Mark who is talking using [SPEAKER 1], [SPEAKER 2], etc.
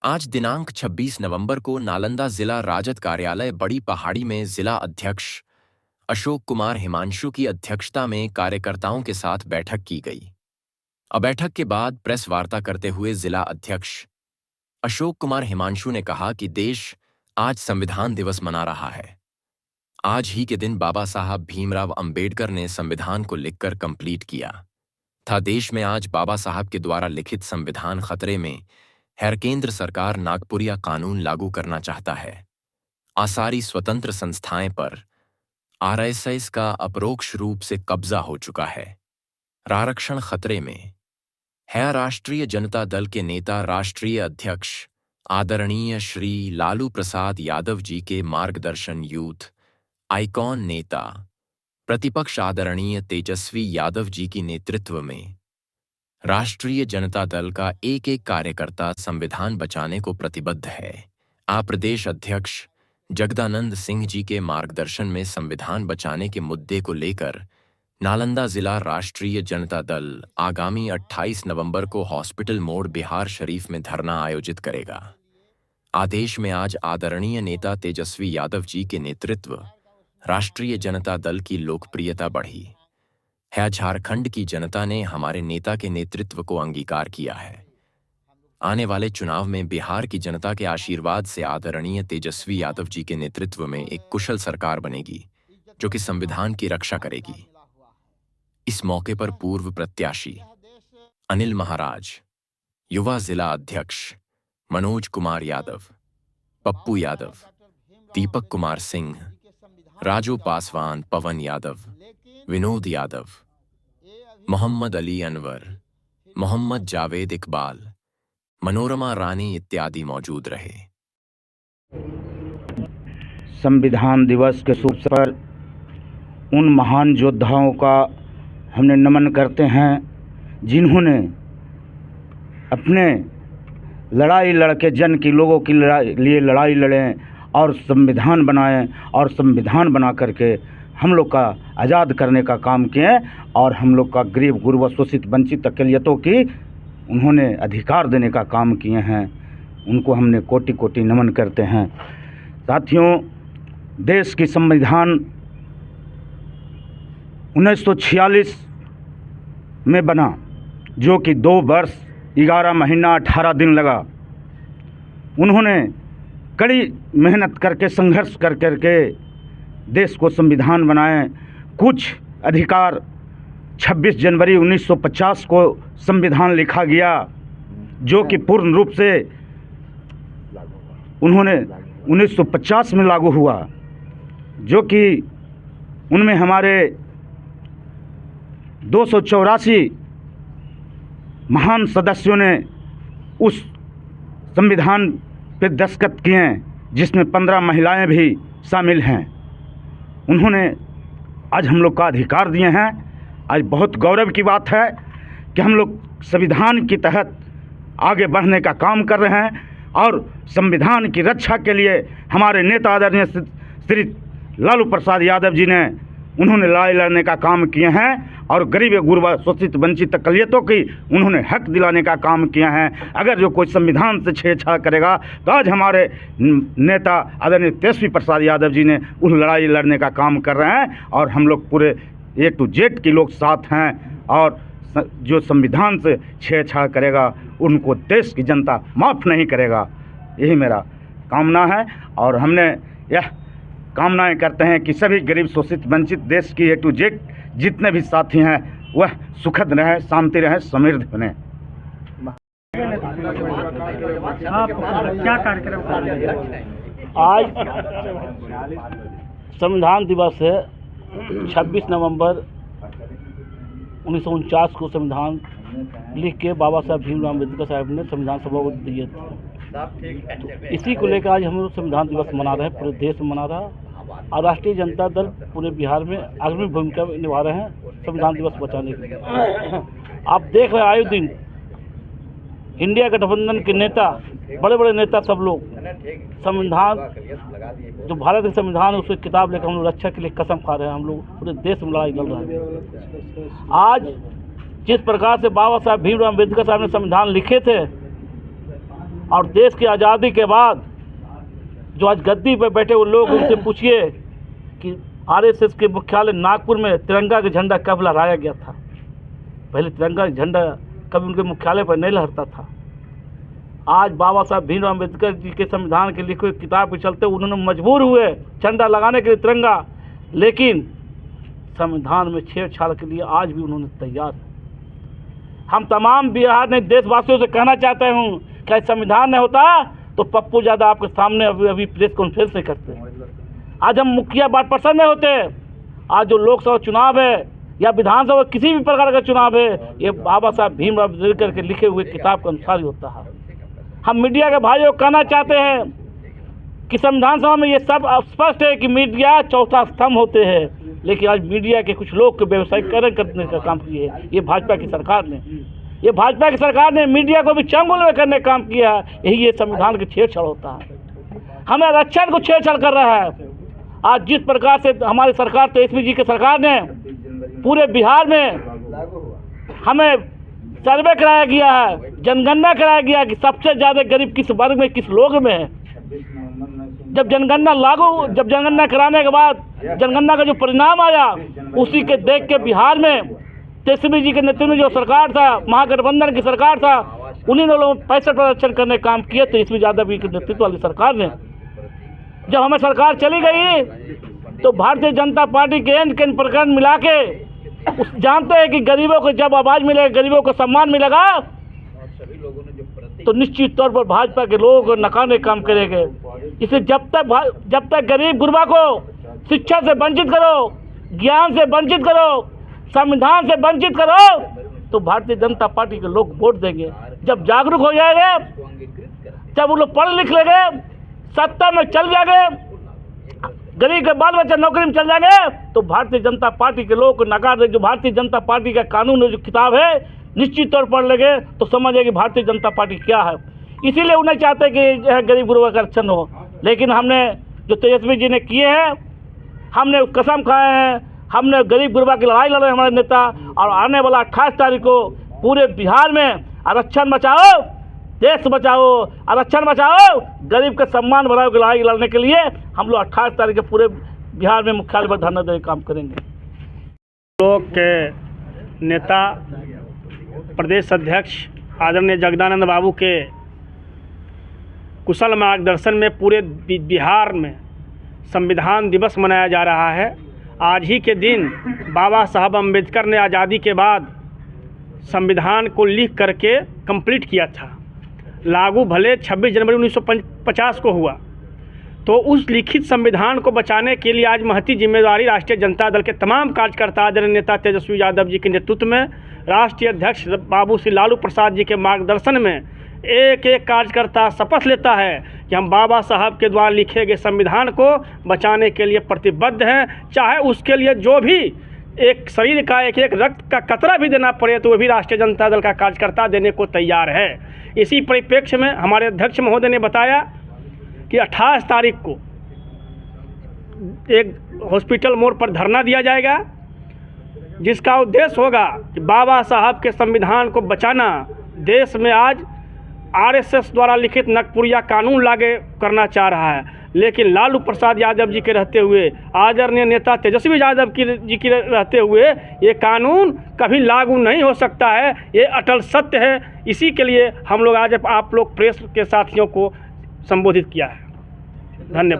[SPEAKER 1] आज दिनांक 26 नवंबर को नालंदा जिला राजद कार्यालय बड़ी पहाड़ी में जिला अध्यक्ष अशोक कुमार हिमांशु की अध्यक्षता में कार्यकर्ताओं के साथ बैठक की गई। बैठक के बाद प्रेस वार्ता करते हुए जिला अध्यक्ष अशोक कुमार हिमांशु ने कहा कि देश आज संविधान दिवस मना रहा है। आज ही के दिन बाबा साहब भीमराव अंबेडकर ने संविधान को लिखकर कंप्लीट किया था। देश में आज बाबा साहब के द्वारा लिखित संविधान खतरे में है। केंद्र सरकार नागपुरिया कानून लागू करना चाहता है। आसारी स्वतंत्र संस्थाएं पर आरएसएस का अपरोक्ष रूप से कब्जा हो चुका है। आरक्षण खतरे में है। राष्ट्रीय जनता दल के नेता राष्ट्रीय अध्यक्ष आदरणीय श्री लालू प्रसाद यादव जी के मार्गदर्शन यूथ आइकॉन नेता प्रतिपक्ष आदरणीय तेजस्वी यादव जी की नेतृत्व में राष्ट्रीय जनता दल का एक एक कार्यकर्ता संविधान बचाने को प्रतिबद्ध है। प्रदेश अध्यक्ष जगदानंद सिंह जी के मार्गदर्शन में संविधान बचाने के मुद्दे को लेकर नालंदा जिला राष्ट्रीय जनता दल आगामी 28 नवंबर को हॉस्पिटल मोड़ बिहार शरीफ में धरना आयोजित करेगा। आदेश में आज आदरणीय नेता तेजस्वी यादव जी के नेतृत्व राष्ट्रीय जनता दल की लोकप्रियता बढ़ी है। झारखंड की जनता ने हमारे नेता के नेतृत्व को अंगीकार किया है। आने वाले चुनाव में बिहार की जनता के आशीर्वाद से आदरणीय तेजस्वी यादव जी के नेतृत्व में एक कुशल सरकार बनेगी जो कि संविधान की रक्षा करेगी। इस मौके पर पूर्व प्रत्याशी अनिल महाराज, युवा जिला अध्यक्ष मनोज कुमार यादव, पप्पू यादव, दीपक कुमार सिंह, राजू पासवान, पवन यादव, विनोद यादव, मोहम्मद अली अनवर, मोहम्मद जावेद इकबाल, मनोरमा रानी इत्यादि मौजूद रहे।
[SPEAKER 2] संविधान दिवस के शुभ अवसर पर उन महान योद्धाओं का हमने नमन करते हैं जिन्होंने अपने लड़ाई लड़के जन की लोगों के लिए लड़ाई लड़ें और संविधान बनाएं और संविधान बना करके हम लोग का आज़ाद करने का काम किए और हम लोग का गरीब गुरबा शोषित वंचित अक़लियतों की उन्होंने अधिकार देने का काम किए हैं। उनको हमने कोटि कोटि नमन करते हैं। साथियों, देश की संविधान 1946 में बना जो कि 2 वर्ष 11 महीना 18 दिन लगा। उन्होंने कड़ी मेहनत करके संघर्ष कर करके देश को संविधान बनाए। कुछ अधिकार 26 जनवरी 1950 को संविधान लिखा गया जो कि पूर्ण रूप से उन्होंने 1950 में लागू हुआ, जो कि उनमें हमारे 284 महान सदस्यों ने उस संविधान पे दस्तखत किए जिसमें 15 महिलाएं भी शामिल हैं। उन्होंने आज हम लोग का अधिकार दिए हैं। आज बहुत गौरव की बात है कि हम लोग संविधान के तहत आगे बढ़ने का काम कर रहे हैं और संविधान की रक्षा के लिए हमारे नेता आदरणीय श्री लालू प्रसाद यादव जी ने उन्होंने लड़ाई लड़ने का काम किए हैं और गरीब गुरबा शोषित वंचित अक़लियतों की उन्होंने हक दिलाने का काम किया है। अगर जो कोई संविधान से छेड़छाड़ करेगा तो आज हमारे नेता आदरणीय तेजस्वी प्रसाद यादव जी ने उस लड़ाई लड़ने का काम कर रहे हैं और हम लोग पूरे A to Z के लोग साथ हैं और जो संविधान से छेड़छाड़ करेगा उनको देश की जनता माफ़ नहीं करेगा। यही मेरा कामना है और हमने यह कामनाएं करते हैं कि सभी गरीब शोषित वंचित देश की A to Z जितने भी साथी हैं वह सुखद रहे, शांति रहे, समृद्ध बने।
[SPEAKER 3] क्या कार्यक्रम
[SPEAKER 4] आज संविधान दिवस है। 26 नवंबर 1949 को संविधान लिख के बाबा साहब भीमराव अम्बेडकर साहब ने संविधान सभा को दिए थे। तो इसी को लेकर आज हम लोग संविधान दिवस मना रहे हैं, पूरे देश में मना रहा है और राष्ट्रीय जनता दल पूरे बिहार में अग्रणी भूमिका निभा रहे हैं संविधान दिवस बचाने के लिए। आप देख रहे हैं आए दिन इंडिया गठबंधन के नेता, बड़े बड़े नेता सब लोग संविधान जो भारत का संविधान है उसकी किताब लेकर हम लोग रक्षा के लिए कसम खा रहे हैं। हम लोग पूरे देश में लड़ाई लड़ रहे हैं। आज जिस प्रकार से बाबा साहब भीमराव अम्बेडकर साहब ने संविधान लिखे थे और देश की आज़ादी के बाद जो आज गद्दी पर बैठे वो लोग, उनसे पूछिए कि आरएसएस के मुख्यालय नागपुर में तिरंगा का झंडा कब लहराया गया था। पहले तिरंगा का झंडा कभी उनके मुख्यालय पर नहीं लहरता था। आज बाबा साहब भीमराव अम्बेडकर जी के संविधान के लिखे हुए किताब के चलते उन्होंने मजबूर हुए झंडा लगाने के लिए तिरंगा, लेकिन संविधान में छेड़छाड़ के लिए आज भी उन्होंने तैयार है। हम तमाम बिहार में देशवासियों से कहना चाहते हूँ कि संविधान नहीं होता तो पप्पू यादव आपके सामने अभी प्रेस कॉन्फ्रेंस नहीं करते। आज हम मुखिया वार्ड पार्षद नहीं होते। आज जो लोकसभा चुनाव है या विधानसभा किसी भी प्रकार का चुनाव है, ये बाबा साहब भीमराव अम्बेडकर के लिखे हुए किताब के अनुसार ही होता है। हम मीडिया के भाइयों को कहना चाहते हैं कि संविधान सभा में ये सब स्पष्ट है कि मीडिया चौथा स्तंभ होते हैं, लेकिन आज मीडिया के कुछ लोग के व्यवसायीकरण करने का काम किए है ये भाजपा की सरकार ने। ये भाजपा की सरकार ने मीडिया को भी चंगुल में करने का काम किया है। यही ये संविधान की छेड़छाड़ होता है। हमें आरक्षण को छेड़छाड़ कर रहा है। आज जिस प्रकार से हमारी सरकार तेजस्वी जी की सरकार ने पूरे बिहार में हमें सर्वे कराया गया है, जनगणना कराया गया है कि सबसे ज़्यादा गरीब किस वर्ग में, किस लोग में है। जब जनगणना कराने के बाद जनगणना का जो परिणाम आया, उसी के देख के बिहार में तेजस्वी जी के नेतृत्व में जो सरकार था, महागठबंधन की सरकार था, उन्हीं लोगों ने 65 आरक्षण करने का काम किया तेजस्वी यादव जी के नेतृत्व वाली सरकार ने। जब हमें सरकार चली गई तो भारतीय जनता पार्टी के एंड प्रकरण मिला के जानते हैं कि गरीबों को जब आवाज़ मिलेगा, गरीबों को सम्मान मिलेगा, तो निश्चित तौर पर भाजपा के लोग नकारने काम करेंगे। इसलिए जब तक गरीब गुरबा को शिक्षा से वंचित करो, ज्ञान से वंचित करो, संविधान से वंचित करो, तो भारतीय जनता पार्टी के लोग वोट देंगे। जब जागरूक हो जाएंगे, जब वो लोग पढ़ लिख लेंगे, सत्ता में चल जाएंगे, गरीब के बाल बच्चे नौकरी में चल जाएंगे, तो भारतीय जनता पार्टी के लोग को नकार देंगे। जो भारतीय जनता पार्टी का कानून है, जो किताब है, निश्चित तौर पर पढ़ लेंगे तो समझ कि भारतीय जनता पार्टी क्या है। इसीलिए उन्हें चाहते कि गरीब गुरबा का आरक्षण हो। लेकिन हमने जो तेजस्वी जी ने किए हैं, हमने कसम खाए हैं, हमने गरीब गुरबा की लड़ाई लड़े हमारे नेता, और आने वाला 28 तारीख को पूरे बिहार में आरक्षण बचाओ, देश बचाओ, आरक्षण बचाओ, गरीब का सम्मान बढ़ाओ की लड़ाई लड़ने के लिए हम लोग 28 तारीख को पूरे बिहार में मुख्यालय पर धरना देने काम करेंगे।
[SPEAKER 3] लोग के नेता प्रदेश अध्यक्ष आदरणीय जगदानंद बाबू के कुशल मार्गदर्शन में पूरे बिहार में संविधान दिवस मनाया जा रहा है। आज ही के दिन बाबा साहब अम्बेडकर ने आज़ादी के बाद संविधान को लिख करके कंप्लीट किया था। लागू भले 26 जनवरी 1950 को हुआ, तो उस लिखित संविधान को बचाने के लिए आज महती जिम्मेदारी राष्ट्रीय जनता दल के तमाम कार्यकर्ता आदरणीय नेता तेजस्वी यादव जी के नेतृत्व में, राष्ट्रीय अध्यक्ष बाबू श्री लालू प्रसाद जी के मार्गदर्शन में एक एक कार्यकर्ता शपथ लेता है कि हम बाबा साहब के द्वारा लिखे गए संविधान को बचाने के लिए प्रतिबद्ध हैं। चाहे उसके लिए जो भी एक शरीर का एक एक रक्त का कतरा भी देना पड़े, तो वो भी राष्ट्रीय जनता दल का कार्यकर्ता देने को तैयार है। इसी परिप्रेक्ष्य में हमारे अध्यक्ष महोदय ने बताया कि 28 तारीख को एक हॉस्पिटल मोड़ पर धरना दिया जाएगा, जिसका उद्देश्य होगा कि बाबा साहब के संविधान को बचाना। देश में आज आरएसएस द्वारा लिखित नागपुरिया कानून लागू करना चाह रहा है, लेकिन लालू प्रसाद यादव जी के रहते हुए, आदरणीय नेता तेजस्वी यादव जी के रहते हुए ये कानून कभी लागू नहीं हो सकता है। ये अटल सत्य है। इसी के लिए हम लोग आज आप लोग प्रेस के साथियों को संबोधित किया है। धन्यवाद।